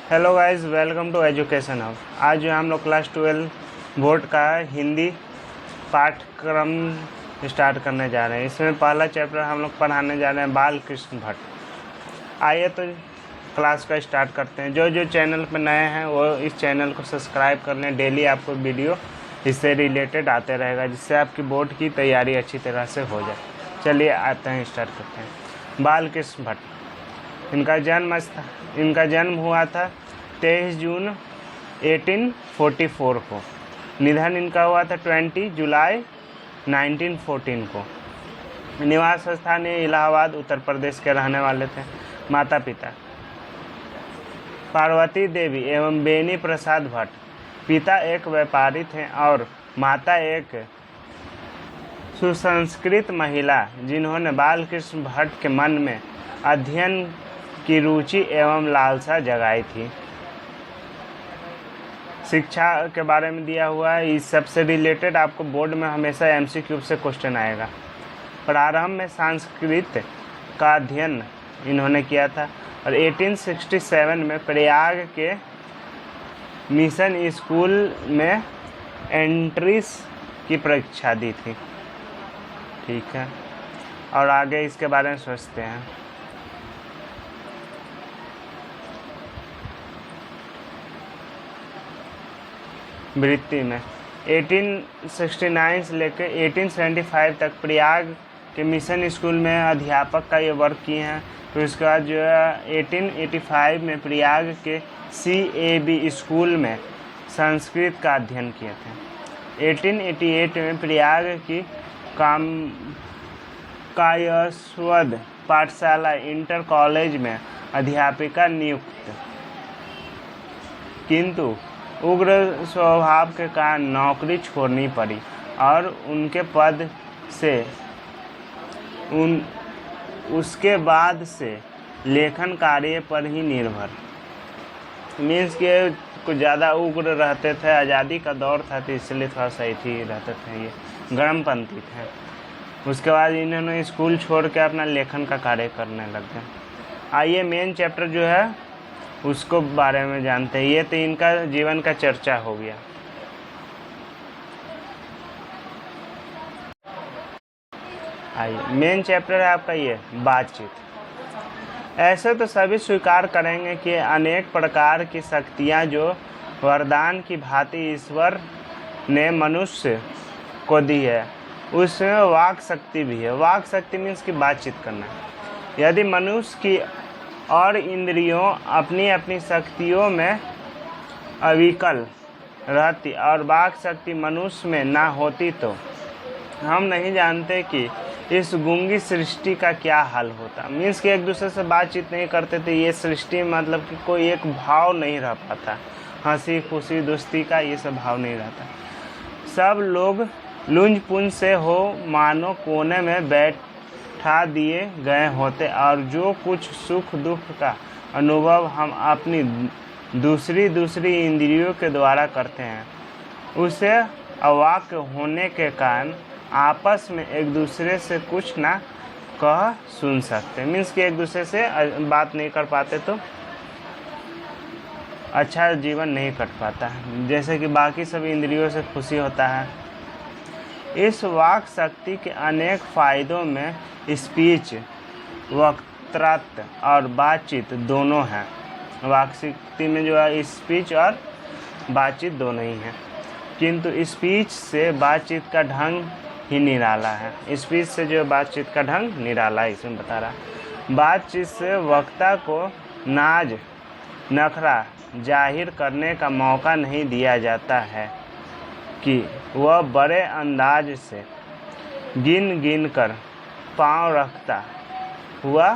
Hello guys, welcome to education hub. आज जो हम लोग क्लास 12 बोर्ड का हिंदी पाठ्यक्रम स्टार्ट करने जा रहे हैं। इसमें पहला चैप्टर हम लोग पढ़ाने जा रहे हैं बाल कृष्ण भट्ट। आइए तो क्लास का स्टार्ट करते हैं। जो जो चैनल पर नए हैं वो इस चैनल को सब्सक्राइब कर लें। डेली आपको वीडियो इससे रिलेटेड आते रहेगा, जिससे आपकी बोर्ड की तैयारी अच्छी तरह से हो जाए। चलिए आते हैं, स्टार्ट करते हैं। बाल कृष्ण भट्ट, इनका जन्म हुआ था 23 जून 1844 को। निधन इनका हुआ था 20 जुलाई 1914 को। निवास स्थान ये इलाहाबाद उत्तर प्रदेश के रहने वाले थे। माता पिता पार्वती देवी एवं बेनी प्रसाद भट्ट। पिता एक व्यापारी थे और माता एक सुसंस्कृत महिला, जिन्होंने बालकृष्ण भट्ट के मन में अध्ययन की रुचि एवं लालसा जगाई थी। शिक्षा के बारे में दिया हुआ है। इस सबसे रिलेटेड आपको बोर्ड में हमेशा एमसीक्यू से क्वेश्चन आएगा। प्रारंभ में संस्कृत का अध्ययन इन्होंने किया था और 1867 में प्रयाग के मिशन स्कूल में एंट्रीज की परीक्षा दी थी। ठीक है, और आगे इसके बारे में सोचते हैं। वृत्ति में 1869 से लेकर 1875 तक प्रयाग के मिशन स्कूल में अध्यापक का ये वर्क किए हैं। फिर उसके बाद जो है 1885 में प्रयाग के CAB स्कूल में संस्कृत का अध्ययन किए थे। 1888 में प्रयाग की कायस्वद पाठशाला इंटर कॉलेज में अध्यापिका नियुक्त, किंतु उग्र स्वभाव के कारण नौकरी छोड़नी पड़ी और उनके पद से उसके बाद से लेखन कार्य पर ही निर्भर। मीन्स के कुछ ज़्यादा उग्र रहते थे। आज़ादी का दौर था तो इसलिए थोड़ा सही थी रहते थे, ये गर्मपंथी थे। उसके बाद इन्होंने स्कूल छोड़ के अपना लेखन का कार्य करने लग गए। आइए मेन चैप्टर जो है उसको बारे में जानते हैं। ये तो इनका जीवन का चर्चा हो गया। आइए मेन चैप्टर है आपका ये बातचीत। ऐसे तो सभी स्वीकार करेंगे कि अनेक प्रकार की शक्तियाँ जो वरदान की भांति ईश्वर ने मनुष्य को दी है, उसमें वाक शक्ति भी है। वाक शक्ति मीन्स की बातचीत करना। यदि मनुष्य की और इंद्रियों अपनी अपनी शक्तियों में अविकल रहती और वाक शक्ति मनुष्य में ना होती तो हम नहीं जानते कि इस गूंगी सृष्टि का क्या हाल होता। मीन्स कि एक दूसरे से बातचीत नहीं करते थे, ये सृष्टि मतलब कि कोई एक भाव नहीं रह पाता। हंसी खुशी दोस्ती का ये सब भाव नहीं रहता। सब लोग लुंज पुंज से हो मानो कोने में बैठा दिए गए होते और जो कुछ सुख दुख का अनुभव हम अपनी दूसरी इंद्रियों के द्वारा करते हैं, उसे अवाक होने के कारण आपस में एक दूसरे से कुछ ना कह सुन सकते। मीन्स कि एक दूसरे से बात नहीं कर पाते तो अच्छा जीवन नहीं कट पाता है, जैसे कि बाकी सब इंद्रियों से खुशी होता है। इस वाक शक्ति के अनेक फायदों में स्पीच, वक्तृत्व और बातचीत दोनों हैं। वाक शक्ति में जो है स्पीच और बातचीत दोनों ही हैं, किंतु स्पीच से बातचीत का ढंग ही निराला है। स्पीच से जो बातचीत का ढंग निराला है, इसमें बता रहा। बातचीत से वक्ता को नाज नखरा जाहिर करने का मौका नहीं दिया जाता है कि वह बड़े अंदाज से गिन गिन कर पाँव रखता हुआ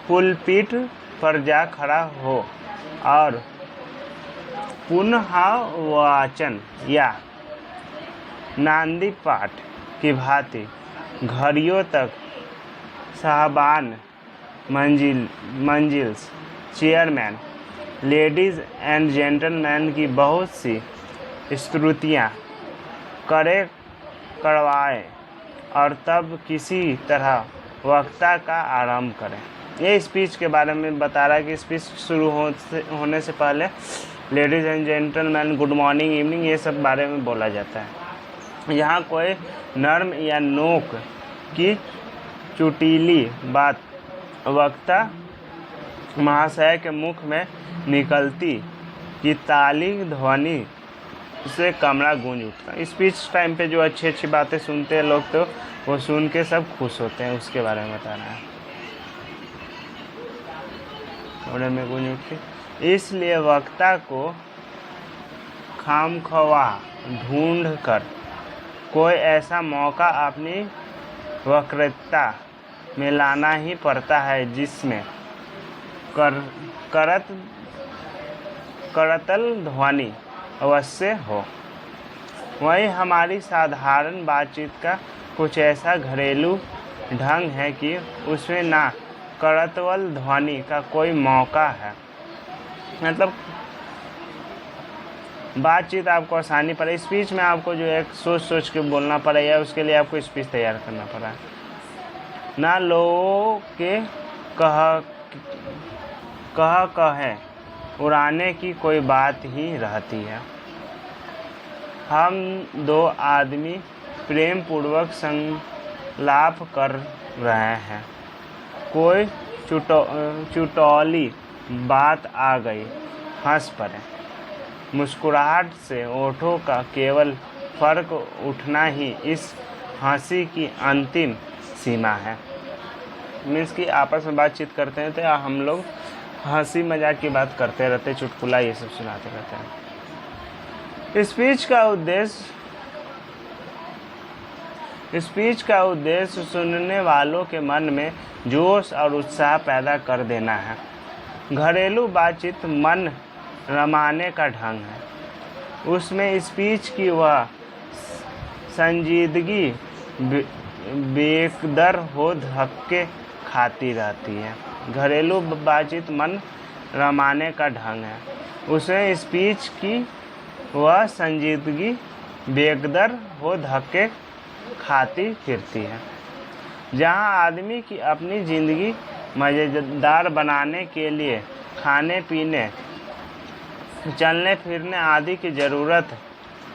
पुलपीठ पर जा खड़ा हो और पुनः वाचन या नांदी पाठ की भांति घड़ियों तक साहबान, मंजिल्स, चेयरमैन, लेडीज़ एंड जेंटलमैन की बहुत सी स्तुतियाँ करवाएं और तब किसी तरह वक्ता का आरंभ करें। ये स्पीच के बारे में बता रहा है कि स्पीच शुरू होने से पहले ladies and gentleman, good morning, evening, ये सब बारे में बोला जाता है। यहाँ कोई नर्म या नोक की चुटीली बात वक्ता महाशय के मुख में निकलती कि ताली ध्वनि से कमरा गूंज उठता। स्पीच टाइम पे जो अच्छी अच्छी बातें सुनते हैं लोग, तो वो सुन के सब खुश होते हैं। उसके बारे में बता रहा है, कमरे में गूंज उठती। इसलिए वक्ता को खामख्वा ढूंढ कर कोई ऐसा मौका अपनी वक्तृता में लाना ही पड़ता है जिसमें करतल ध्वनि अवश्य हो। वही हमारी साधारण बातचीत का कुछ ऐसा घरेलू ढंग है कि उसमें ना करतल ध्वनि का कोई मौका है। मतलब बातचीत आपको आसानी पड़े, स्पीच में आपको जो है सोच सोच के बोलना पड़ेगा, उसके लिए आपको स्पीच तैयार करना पड़ा। ना लोगों के कहे उड़ाने की कोई बात ही रहती है। हम दो आदमी प्रेम पूर्वक संलाप कर रहे हैं, कोई चुटौली बात आ गई, हंस पड़े। मुस्कुराहट से होठों का केवल फर्क उठना ही इस हंसी की अंतिम सीमा है। मीन्स कि आपस में बातचीत करते हैं तो हम लोग हंसी मजाक की बात करते रहते, चुटकुला ये सब सुनाते रहते हैं। स्पीच का उद्देश्य सुनने वालों के मन में जोश और उत्साह पैदा कर देना है। घरेलू बातचीत मन रमाने का ढंग है। उसमें स्पीच की वह संजीदगी बेकदर हो धक्के खाती रहती है। घरेलू बातचीत मन रमाने का ढंग है। उसमें स्पीच की वह संजीदगी बेकदर हो धक्के खाती फिरती है। जहाँ आदमी की अपनी ज़िंदगी मज़ेदार बनाने के लिए खाने पीने, चलने फिरने आदि की ज़रूरत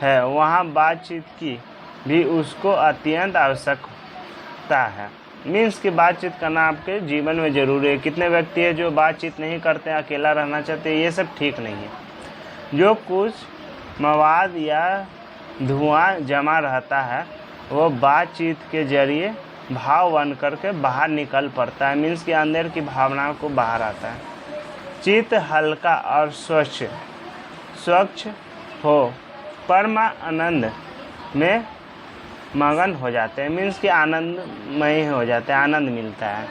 है, वहाँ बातचीत की भी उसको अत्यंत आवश्यकता है। मीन्स कि बातचीत करना आपके जीवन में ज़रूरी है। कितने व्यक्ति हैं जो बातचीत नहीं करते, अकेला रहना चाहते हैं, ये सब ठीक नहीं है। जो कुछ मवाद या धुआं जमा रहता है वो बातचीत के जरिए भाव बन करके बाहर निकल पड़ता है। मीन्स कि अंदर की भावनाओं को बाहर आता है। चित्त हल्का और स्वच्छ हो परम आनंद में मगन हो जाते हैं। मीन्स कि आनंदमय हो जाते हैं, आनंद मिलता है।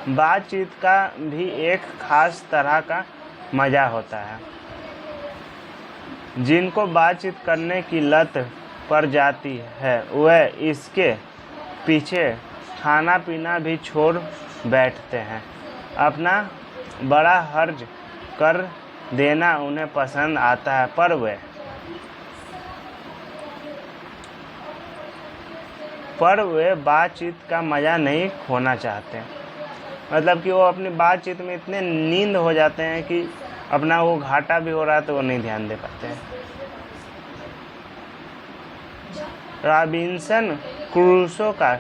बातचीत का भी एक खास तरह का मज़ा होता है। जिनको बातचीत करने की लत पड़ जाती है वह इसके पीछे खाना पीना भी छोड़ बैठते हैं। अपना बड़ा हर्ज कर देना उन्हें पसंद आता है, पर वे बातचीत का मज़ा नहीं खोना चाहते। मतलब कि वो अपनी बातचीत में इतने नींद हो जाते हैं कि अपना वो घाटा भी हो रहा है तो वो नहीं ध्यान दे पाते हैं। रॉबिन्सन क्रूसो का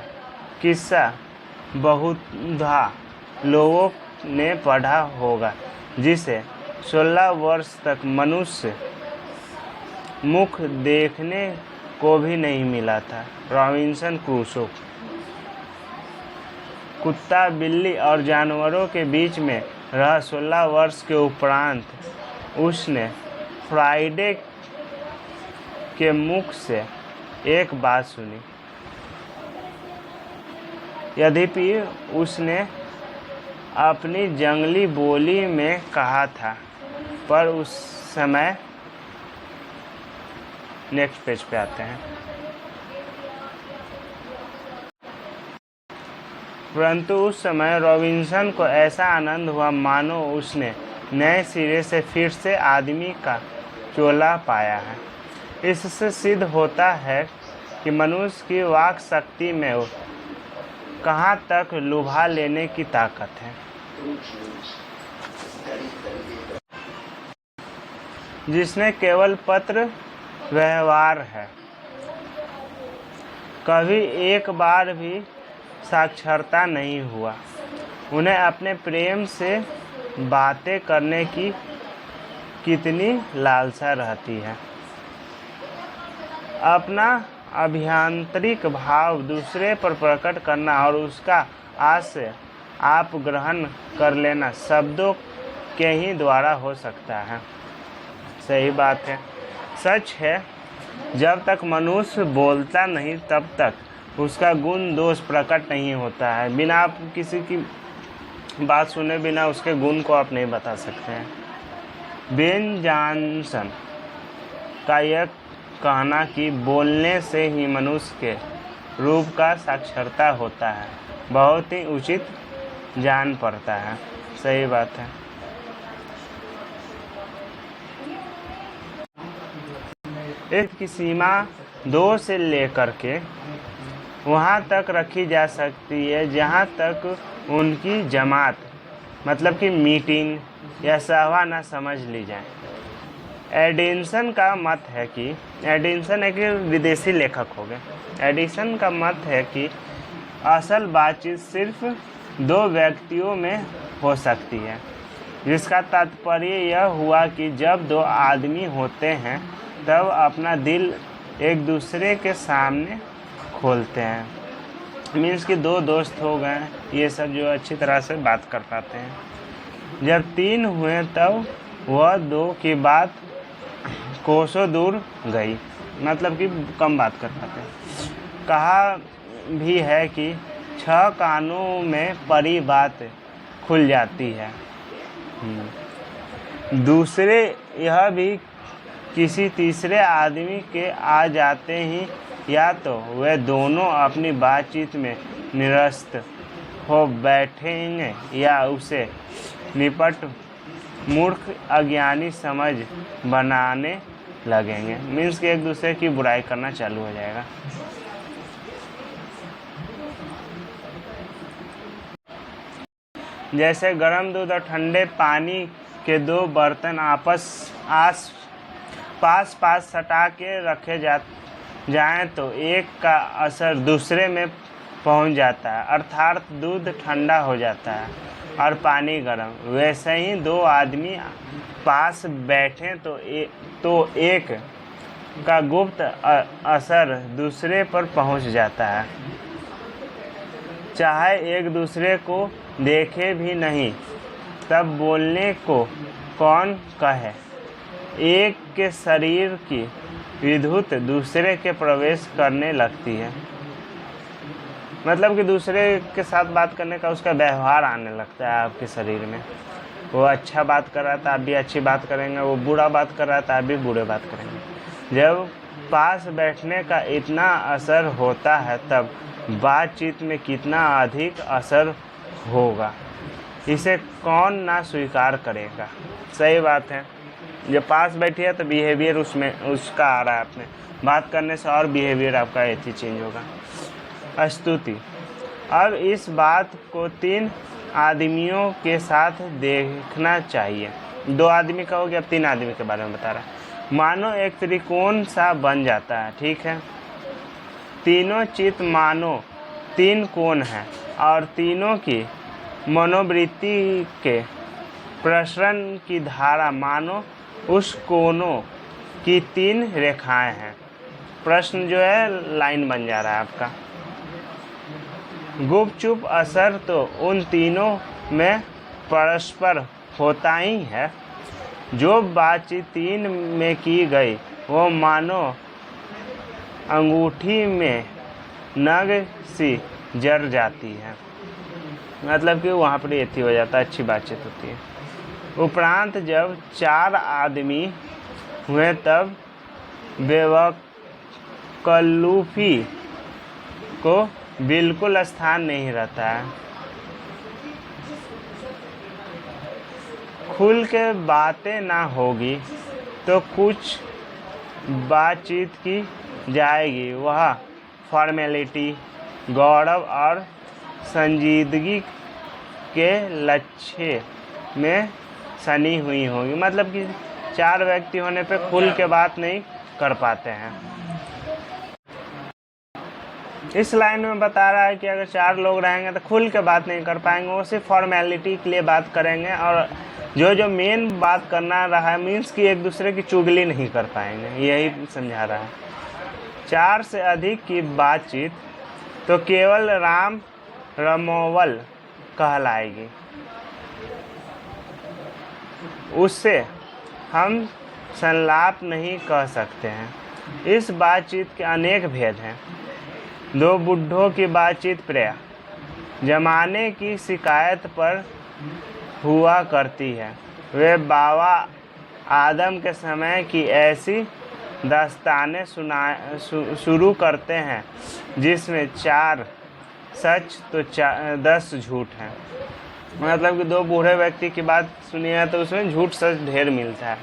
किस्सा बहुधा लोगों ने पढ़ा होगा, जिसे 16 वर्ष तक मनुष्य मुख देखने को भी नहीं मिला था। रॉबिन्सन क्रूसो कुत्ता, बिल्ली और जानवरों के बीच में रह 16 वर्ष के उपरांत उसने फ्राइडे के मुख से एक बात सुनी। यद्यपि उसने अपनी जंगली बोली में कहा था, पर उस समय नेक्स्ट पेज पे आते हैं। परंतु उस समय रॉबिन्सन को ऐसा आनंद हुआ मानो उसने नए सिरे से फिर से आदमी का चोला पाया है। इससे सिद्ध होता है कि मनुष्य की वाक शक्ति में कहाँ तक लुभा लेने की ताकत है। जिसने केवल पत्र व्यवहार है, कभी एक बार भी साक्षरता नहीं हुआ। उन्हें अपने प्रेम से बातें करने की कितनी लालसा रहती है। अपना अभ्यंतरिक भाव दूसरे पर प्रकट करना और उसका आशय आप ग्रहण कर लेना शब्दों के ही द्वारा हो सकता है। सही बात है, सच है। जब तक मनुष्य बोलता नहीं तब तक उसका गुण दोष प्रकट नहीं होता है। बिना आप किसी की बात सुने बिना उसके गुण को आप नहीं बता सकते हैं। बेन जॉनसन का यह कहना कि बोलने से ही मनुष्य के रूप का साक्षरता होता है बहुत ही उचित जान पड़ता है। सही बात है। एक की सीमा 2 से लेकर के वहाँ तक रखी जा सकती है जहाँ तक उनकी जमात मतलब कि मीटिंग या सभा न समझ ली जाए। एडिसन का मत है कि एडिसन एक विदेशी लेखक हो गए। एडिसन का मत है कि असल बातचीत सिर्फ 2 व्यक्तियों में हो सकती है, जिसका तात्पर्य यह हुआ कि जब 2 आदमी होते हैं तब अपना दिल एक दूसरे के सामने खोलते हैं। मीन्स कि 2 दोस्त हो गए, ये सब जो अच्छी तरह से बात कर पाते हैं। जब 3 हुए तब वह 2 की बात कोसों दूर गई, मतलब कि कम बात कर पाते हैं। कहा भी है कि 6 कानों में परी बात खुल जाती है। दूसरे यह भी किसी तीसरे आदमी के आ जाते ही या तो वे दोनों अपनी बातचीत में निरस्त हो बैठेंगे या उसे निपट मूर्ख अज्ञानी समझ बनाने लगेंगे। मीन्स कि एक दूसरे की बुराई करना चालू हो जाएगा। जैसे गर्म दूध और ठंडे पानी के 2 बर्तन पास सटा के रखे जाएं तो एक का असर दूसरे में पहुंच जाता है, अर्थात दूध ठंडा हो जाता है और पानी गर्म। वैसे ही 2 आदमी पास बैठे तो एक का गुप्त असर दूसरे पर पहुंच जाता है, चाहे एक दूसरे को देखे भी नहीं। तब बोलने को कौन कहे, एक के शरीर की विद्युत दूसरे के प्रवेश करने लगती है। मतलब कि दूसरे के साथ बात करने का उसका व्यवहार आने लगता है आपके शरीर में। वो अच्छा बात कर रहा था आप भी अच्छी बात करेंगे, वो बुरा बात कर रहा था आप भी बुरे बात करेंगे। जब पास बैठने का इतना असर होता है तब बातचीत में कितना अधिक असर होगा, इसे कौन ना स्वीकार करेगा। सही बात है। जब पास बैठिए तो बिहेवियर उसका आ रहा है, आपने बात करने से और बिहेवियर आपका ऐसे चेंज होगा। स्तुति। अब इस बात को 3 आदमियों के साथ देखना चाहिए। 2 आदमी का हो गया, अब 3 आदमी के बारे में बता रहा है। मानो एक त्रिकोण सा बन जाता है, ठीक है। तीनों चित्त मानो 3 कोण हैं और तीनों की मनोवृत्ति के प्रसरण की धारा मानो उस कोनों की 3 रेखाएं हैं। प्रश्न जो है लाइन बन जा रहा है आपका। गुपचुप असर तो उन तीनों में परस्पर होता ही है। जो बातचीत 3 में की गई वो मानो अंगूठी में नग सी जर जाती है। मतलब कि वहाँ पर एथी हो जाता है, अच्छी बातचीत होती है। उपरांत जब 4 आदमी हुए तब बेवकूफ़ी को बिल्कुल स्थान नहीं रहता है। खुल के बातें ना होगी तो कुछ बातचीत की जाएगी, वह फॉर्मेलिटी, गौरव और संजीदगी के लक्ष्य में सनी हुई होंगी। मतलब कि 4 व्यक्ति होने पे खुल के बात नहीं कर पाते हैं। इस लाइन में बता रहा है कि अगर 4 लोग रहेंगे तो खुल के बात नहीं कर पाएंगे, वो सिर्फ फॉर्मेलिटी के लिए बात करेंगे और जो मेन बात करना रहा है मीन्स कि एक दूसरे की चुगली नहीं कर पाएंगे, यही समझा रहा है। 4 से अधिक की बातचीत तो केवल राम रमोवल कहलाएगी, उससे हम संलाप नहीं कह सकते हैं। इस बातचीत के अनेक भेद हैं। 2 बुढ़ों की बातचीत प्राय जमाने की शिकायत पर हुआ करती है। वे बाबा आदम के समय की ऐसी दास्तानें शुरू करते हैं जिसमें 4 सच तो 10 झूठ हैं। मतलब कि 2 बूढ़े व्यक्ति की बात सुनी है तो उसमें झूठ सच ढेर मिलता है।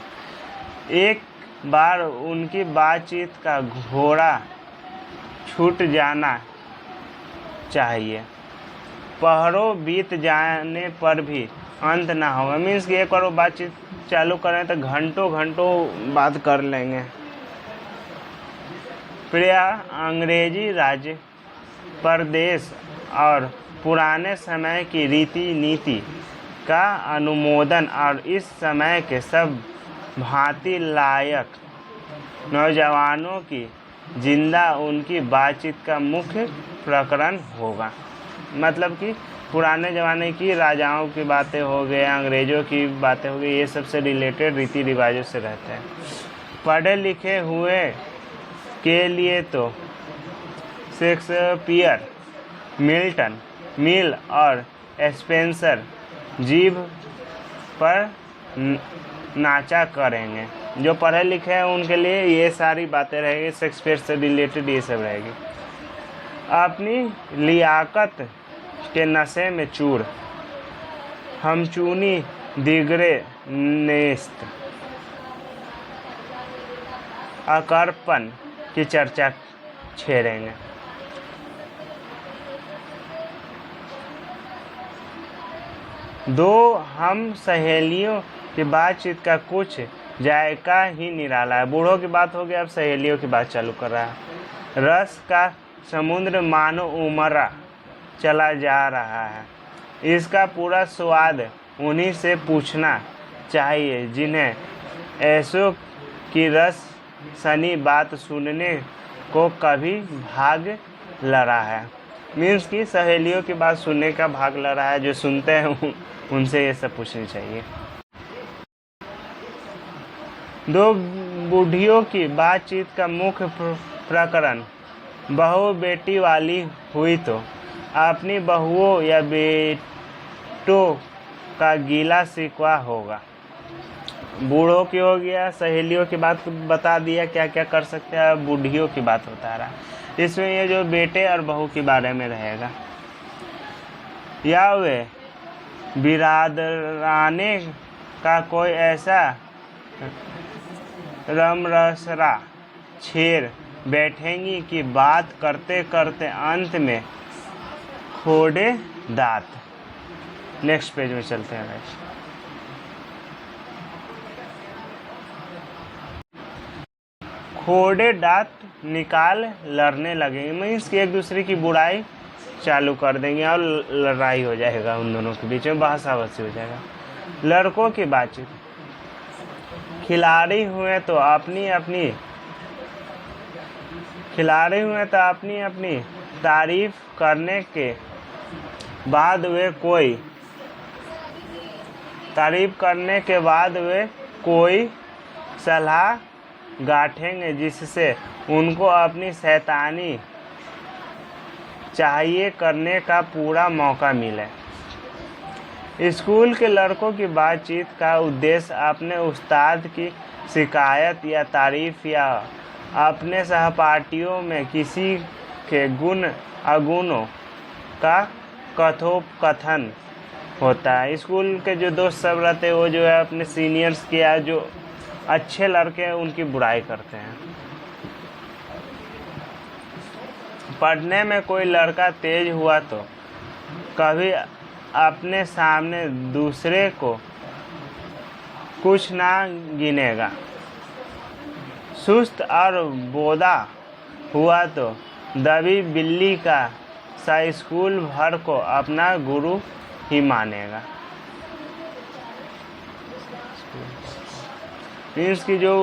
एक बार उनकी बातचीत का घोड़ा छूट जाना चाहिए, पहरों बीत जाने पर भी अंत ना होगा। मीन्स कि एक बार वो बातचीत चालू करें तो घंटों घंटों बात कर लेंगे। प्रिय अंग्रेजी राज्य प्रदेश और पुराने समय की रीति नीति का अनुमोदन और इस समय के सब भांति लायक नौजवानों की जिंदा उनकी बातचीत का मुख्य प्रकरण होगा। मतलब कि पुराने ज़माने की राजाओं की बातें हो गई, अंग्रेज़ों की बातें हो गई, ये सबसे रिलेटेड रीति रिवाजों से रहते हैं। पढ़े लिखे हुए के लिए तो शेक्सपियर, मिल्टन, मिल और स्पेंसर जीभ पर नाचा करेंगे। जो पढ़े लिखे हैं उनके लिए ये सारी बातें रहेगी, शेक्सपियर से रिलेटेड ये सब रहेगी। अपनी लियाकत के नशे में चूर हम चूनी दिगरे नेस्त अकरपन की चर्चा छेड़ेंगे। दो हम सहेलियों की बातचीत का कुछ जायका ही निराला है। बूढ़ों की बात हो गई, अब सहेलियों की बात चालू कर रहा है। रस का समुद्र मानो उमड़ा चला जा रहा है, इसका पूरा स्वाद उन्हीं से पूछना चाहिए जिन्हें ऐसों की रस सनी बात सुनने को कभी भाग लड़ा है। मीन्स की सहेलियों की बात सुनने का भाग लड़ा है, जो सुनते हैं उनसे ये सब पूछनी चाहिए। 2 बूढ़ियों की बातचीत का मुख्य प्रकरण बहू बेटी वाली हुई तो अपनी बहुओं या बेटों का गीला शिकवा होगा। बूढ़ों की हो गया, सहेलियों की बात बता दिया क्या क्या कर सकते हैं, बूढ़ियों की बात बता रहा है। इसमें ये जो बेटे और बहू के बारे में रहेगा। या वे बिरादराने का कोई ऐसा रमरसरा छेड़ बैठेंगी कि बात करते करते अंत में खोड़े दांत। नेक्स्ट पेज में चलते हैं गाइस। खोड़े दांत निकाल लड़ने लगेंगे। मीन्स कि एक दूसरे की बुराई चालू कर देंगे और लड़ाई हो जाएगा, उन दोनों के बीच में बहसाबसी हो जाएगा। लड़कों की बातचीत खिलाड़ी हुए तो अपनी अपनी तारीफ करने के बाद वे कोई सलाह गांठेंगे जिससे उनको अपनी शैतानी चाहिए करने का पूरा मौका मिले। स्कूल के लड़कों की बातचीत का उद्देश्य अपने उस्ताद की शिकायत या तारीफ या अपने सहपाठियों में किसी के गुण अवगुणों का कथोपकथन होता है। स्कूल के जो दोस्त सब रहते हैं वो जो है अपने सीनियर्स के या जो अच्छे लड़के हैं उनकी बुराई करते हैं। पढ़ने में कोई लड़का तेज हुआ तो कभी अपने सामने दूसरे को कुछ ना गिनेगा। सुस्त और बोदा हुआ तो दबी बिल्ली का सा स्कूल भर को अपना गुरु ही मानेगा। मीन्स कि जो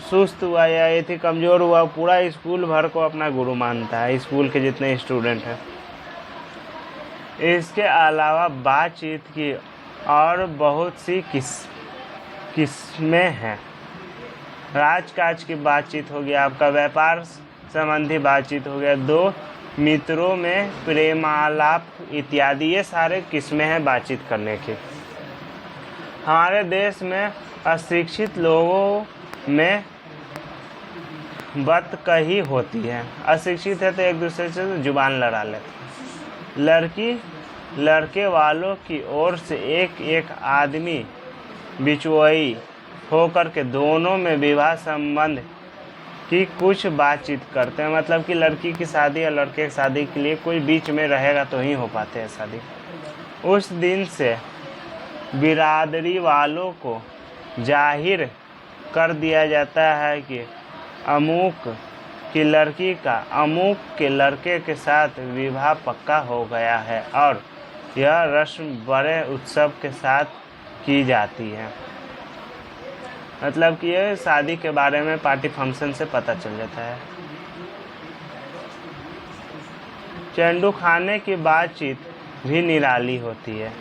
सुस्त हुआ या ये थी कमज़ोर हुआ पूरा स्कूल भर को अपना गुरु मानता है, स्कूल के जितने स्टूडेंट हैं। इसके अलावा बातचीत की और बहुत सी किस्में हैं। राजकाज की बातचीत हो गया, आपका व्यापार संबंधी बातचीत हो गया, दो मित्रों में प्रेमालाप इत्यादि, ये सारे किस्में हैं बातचीत करने की। हमारे देश में अशिक्षित लोगों में बतकही होती है। अशिक्षित है तो एक दूसरे से जुबान लड़ा लेते। लड़की लड़के वालों की ओर से एक एक आदमी बिचौई होकर के दोनों में विवाह संबंध की कुछ बातचीत करते हैं। मतलब कि लड़की की शादी या लड़के की शादी के लिए कोई बीच में रहेगा तो ही हो पाते हैं शादी। उस दिन से बिरादरी वालों को जाहिर कर दिया जाता है कि अमुक की लड़की का अमुक के लड़के के साथ विवाह पक्का हो गया है, और यह रस्म बड़े उत्सव के साथ की जाती है। मतलब कि ये शादी के बारे में पार्टी फंक्शन से पता चल जाता है। चंडू खाने की बातचीत भी निराली होती है।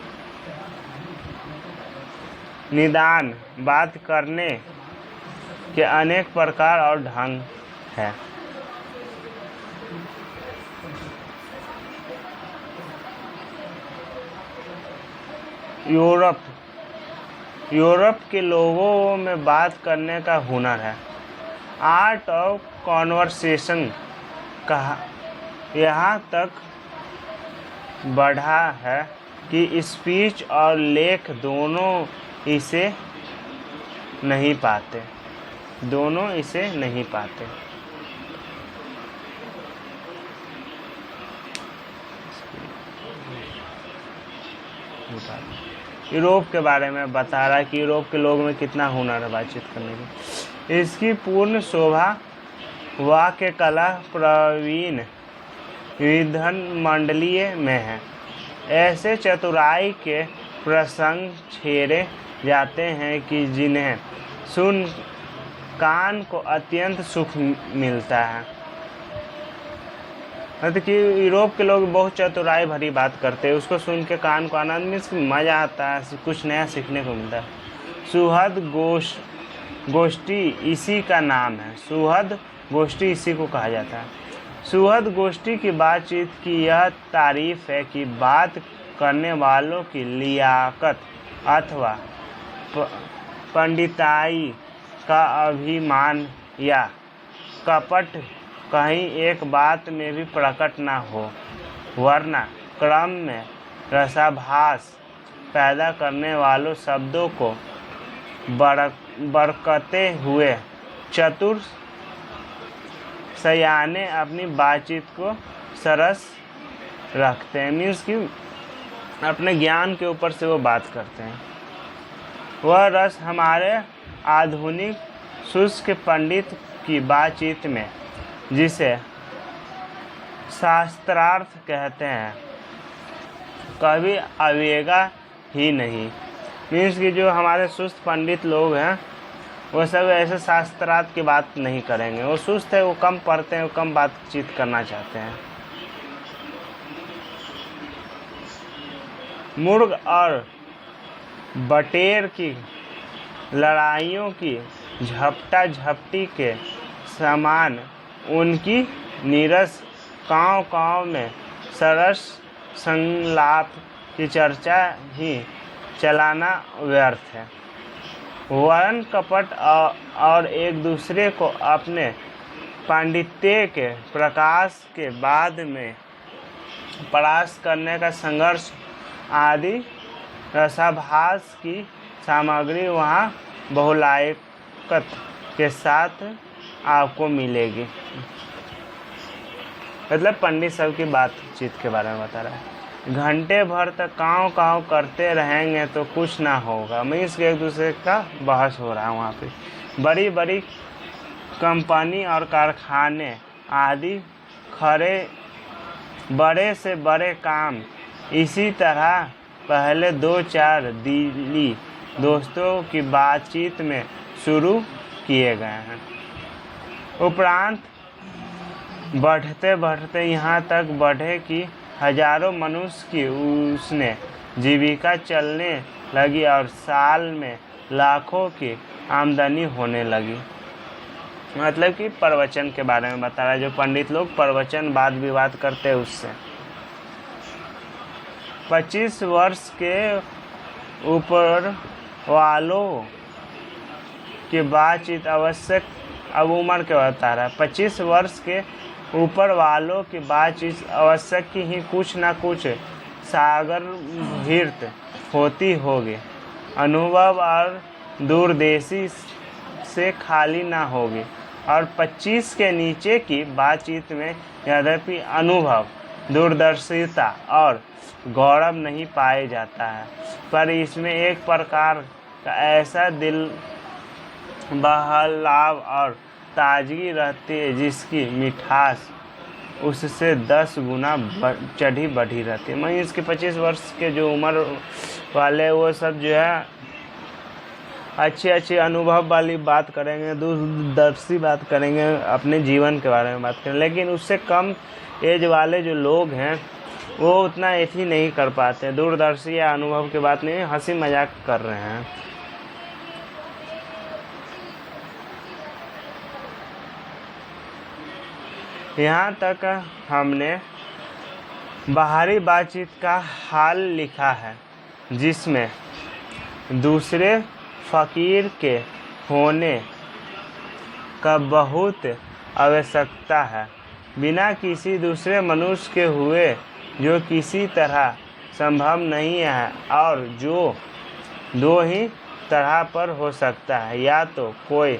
निदान बात करने के अनेक प्रकार और ढंग है। यूरोप के लोगों में बात करने का हुनर है। आर्ट ऑफ कॉन्वर्सेशन कहा यहाँ तक बढ़ा है कि स्पीच और लेख दोनों इसे नहीं पाते। यूरोप के बारे में बता रहा है कि यूरोप के लोग में कितना हुनर है बातचीत करने की। इसकी पूर्ण शोभा वाक्य कला प्रवीण विधन मंडलीय में है। ऐसे चतुराई के प्रसंग छेड़े जाते हैं कि जिन्हें सुन कान को अत्यंत सुख मिलता है। मतलब कि यूरोप के लोग बहुत चतुराई भरी बात करते हैं, उसको सुन के कान को आनंद मीन्स मज़ा आता है, कुछ नया सीखने को मिलता है। सुहद गोष्ठी इसी का नाम है। सुहद गोष्ठी इसी को कहा जाता है। सुहद गोष्ठी की बातचीत की यह तारीफ है कि बात करने वालों की लियाकत अथवा पंडिताई का अभिमान या कपट कहीं एक बात में भी प्रकट न हो, वरना क्रम में रसाभास पैदा करने वालों शब्दों को बरकते हुए चतुर सयाने अपनी बातचीत को सरस रखते हैं। मीन्स कि अपने ज्ञान के ऊपर से वो बात करते हैं। वह रस हमारे आधुनिक शुष्क पंडित की बातचीत में, जिसे शास्त्रार्थ कहते हैं, कभी आवेगा ही नहीं। मीन्स कि जो हमारे सुस्त पंडित लोग हैं वो सब ऐसे शास्त्रार्थ की बात नहीं करेंगे। वो सुस्त है, वो कम पढ़ते हैं, वो कम बातचीत करना चाहते हैं। मुर्ग और बटेर की लड़ाइयों की झपटा झपटी के समान उनकी नीरस काँव में सरस संलाप की चर्चा ही चलाना व्यर्थ है। वर्ण कपट और एक दूसरे को अपने पांडित्य के प्रकाश के बाद में परास्त करने का संघर्ष आदि रसाभास की सामग्री वहाँ बहुलायकत के साथ आपको मिलेगी। मतलब पंडित सब की बातचीत के बारे में बता रहा है। घंटे भर तक काँव काँव करते रहेंगे तो कुछ ना होगा। मीन्स एक दूसरे का बहस हो रहा है वहाँ पे। बड़ी बड़ी कंपनी और कारखाने आदि खड़े, बड़े से बड़े काम इसी तरह पहले 2-4 दिली दोस्तों की बातचीत में शुरू किए गए हैं। उपरांत बढ़ते बढ़ते यहाँ तक बढ़े कि हजारों मनुष्य की उसने जीविका चलने लगी और साल में लाखों की आमदनी होने लगी। मतलब कि प्रवचन के बारे में बता रहा है, जो पंडित लोग प्रवचन वाद विवाद करते हैं उससे। 25 वर्ष के ऊपर वालों की बातचीत आवश्यक, अब उम्र के बता रहा है। 25 वर्ष के ऊपर वालों की बातचीत आवश्यक की ही कुछ ना कुछ सागर भीत होती होगी, अनुभव और दूरदेशी से खाली ना होगी। और 25 के नीचे की बातचीत में यद्यपि अनुभव, दूरदर्शिता और गौरव नहीं पाए जाता है, पर इसमें एक प्रकार का ऐसा दिल बहलाव और ताजगी रहती है जिसकी मिठास उससे 10 गुना चढ़ी बढ़ी रहती है। मैं इसके 25 वर्ष के जो उम्र वाले वो सब जो है अच्छे अनुभव वाली बात करेंगे, दूरदर्शी बात करेंगे, अपने जीवन के बारे में बात करेंगे। लेकिन उससे कम एज वाले जो लोग हैं वो उतना एथी नहीं कर पाते, दूरदर्शी या अनुभव की बात नहीं, हंसी मजाक कर रहे हैं। यहाँ तक हमने बाहरी बातचीत का हाल लिखा है जिसमें दूसरे फकीर के होने का बहुत आवश्यकता है, बिना किसी दूसरे मनुष्य के हुए जो किसी तरह संभव नहीं है, और जो दो ही तरह पर हो सकता है, या तो कोई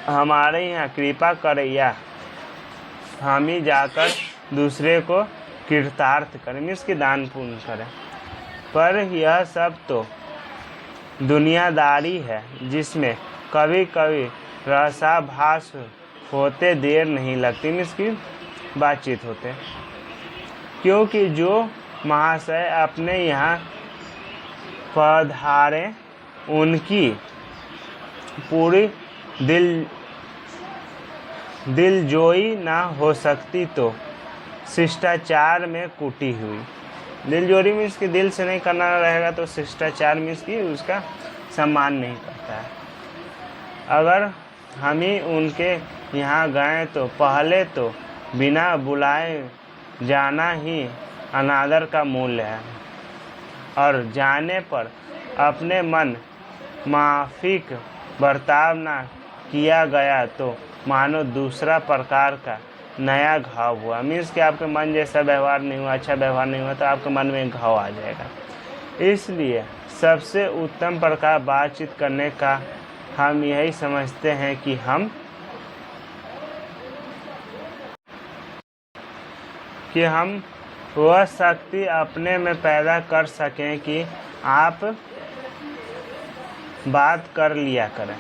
हमारे यहाँ कृपा करे या हम ही जाकर दूसरे को कृतार्थ करें, मीन्स की दान पुण्य करें। पर यह सब तो दुनियादारी है जिसमें कभी कभी रसाभास होते देर नहीं लगती, मीन्स की बातचीत होते, क्योंकि जो महाशय अपने यहाँ पधारे उनकी पूरी दिलजोई ना हो सकती तो शिष्टाचार में कुटी हुई। दिलजोई मीन्स कि दिल से नहीं करना रहेगा तो शिष्टाचार मीन्स कि उसका सम्मान नहीं करता है। अगर हम ही उनके यहाँ गए तो पहले तो बिना बुलाए जाना ही अनादर का मूल्य है, और जाने पर अपने मन माफिक बर्ताव ना किया गया तो मानो दूसरा प्रकार का नया घाव हुआ। मीन्स कि आपके मन जैसा व्यवहार नहीं हुआ, अच्छा व्यवहार नहीं हुआ, तो आपके मन में घाव आ जाएगा। इसलिए सबसे उत्तम प्रकार बातचीत करने का हम यही समझते हैं कि हम वह शक्ति अपने में पैदा कर सकें कि आप बात कर लिया करें,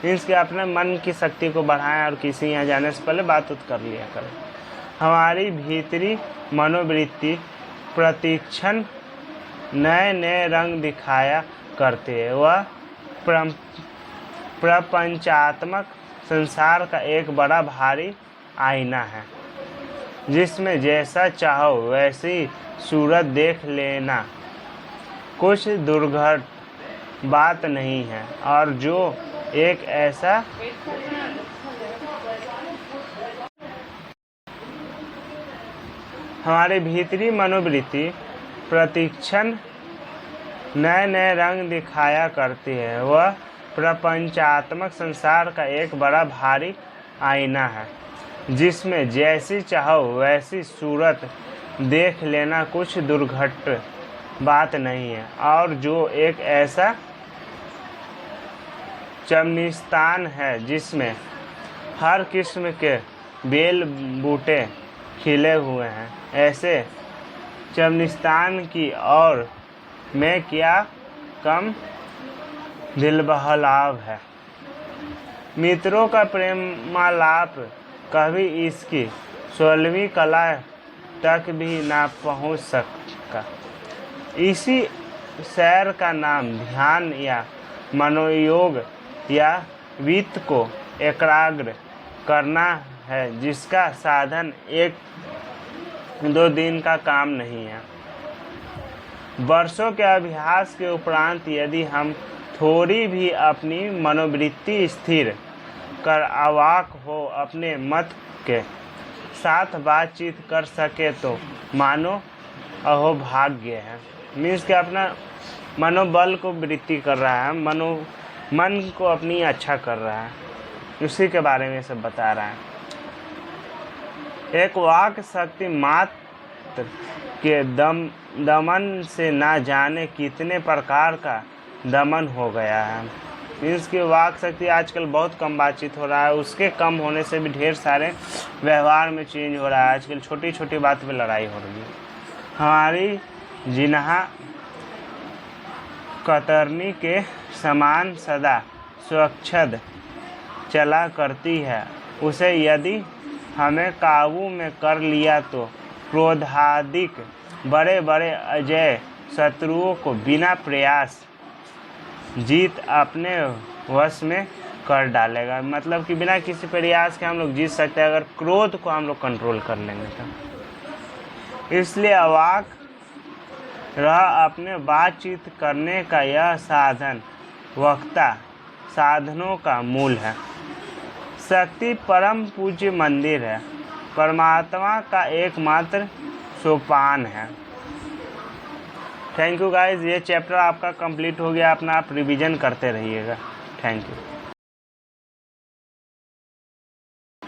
मीन्स कि अपने मन की शक्ति को बढ़ाएं और किसी यहाँ जाने से पहले बात कर लिया करें। हमारी भीतरी मनोवृत्ति प्रतिक्षण नए नए रंग दिखाया करते हैं। वह प्रपंचात्मक संसार का एक बड़ा भारी आईना है जिसमें जैसा चाहो वैसी सूरत देख लेना कुछ दुर्घट बात नहीं है, और जो एक ऐसा हमारे भीतरी मनोवृत्ति प्रतिक्षण नए नए रंग दिखाया करती है। वह प्रपंचात्मक संसार का एक बड़ा भारी आईना है जिसमें जैसी चाहो वैसी सूरत देख लेना कुछ दुर्घट बात नहीं है, और जो एक ऐसा चमनिस्तान है जिसमें हर किस्म के बेल बूटे खिले हुए हैं। ऐसे चमनिस्तान की और में क्या कम दिलबहलाव है। मित्रों का प्रेमालाप कभी इसकी 16वीं कला तक भी ना पहुंच सका। इसी सैर का नाम ध्यान या मनोयोग या वित्त को एकाग्र करना है, जिसका साधन 1-2 दिन का काम नहीं है। वर्षों के अभ्यास के उपरांत यदि हम थोड़ी भी अपनी मनोवृत्ति स्थिर कर अवाक हो अपने मत के साथ बातचीत कर सके तो मानो अहोभाग्य है। मीन्स कि अपना मनोबल को वृद्धि कर रहा है, मन को अपनी अच्छा कर रहा है, उसी के बारे में सब बता रहा है। एक वाक शक्ति मात्र के दमन से ना जाने कितने प्रकार का दमन हो गया है। मीन्स कि वाक शक्ति आजकल बहुत कम बातचीत हो रहा है, उसके कम होने से भी ढेर सारे व्यवहार में चेंज हो रहा है। आजकल छोटी छोटी बात पे लड़ाई हो रही है। हमारी जिन्हा कतरनी के समान सदा स्वच्छंद चला करती है, उसे यदि हमें काबू में कर लिया तो क्रोधाधिक बड़े बड़े अजय शत्रुओं को बिना प्रयास जीत अपने वश में कर डालेगा। मतलब कि बिना किसी प्रयास के हम लोग जीत सकते हैं अगर क्रोध को हम लोग कंट्रोल कर लेंगे तो। इसलिए अवाक रह अपने बातचीत करने का यह साधन वक्ता साधनों का मूल है। शक्ति परम पूज्य मंदिर है, परमात्मा का एकमात्र सोपान है। थैंक यू गाइज, ये चैप्टर आपका कंप्लीट हो गया। अपना आप रिवीजन करते रहिएगा। Thank you.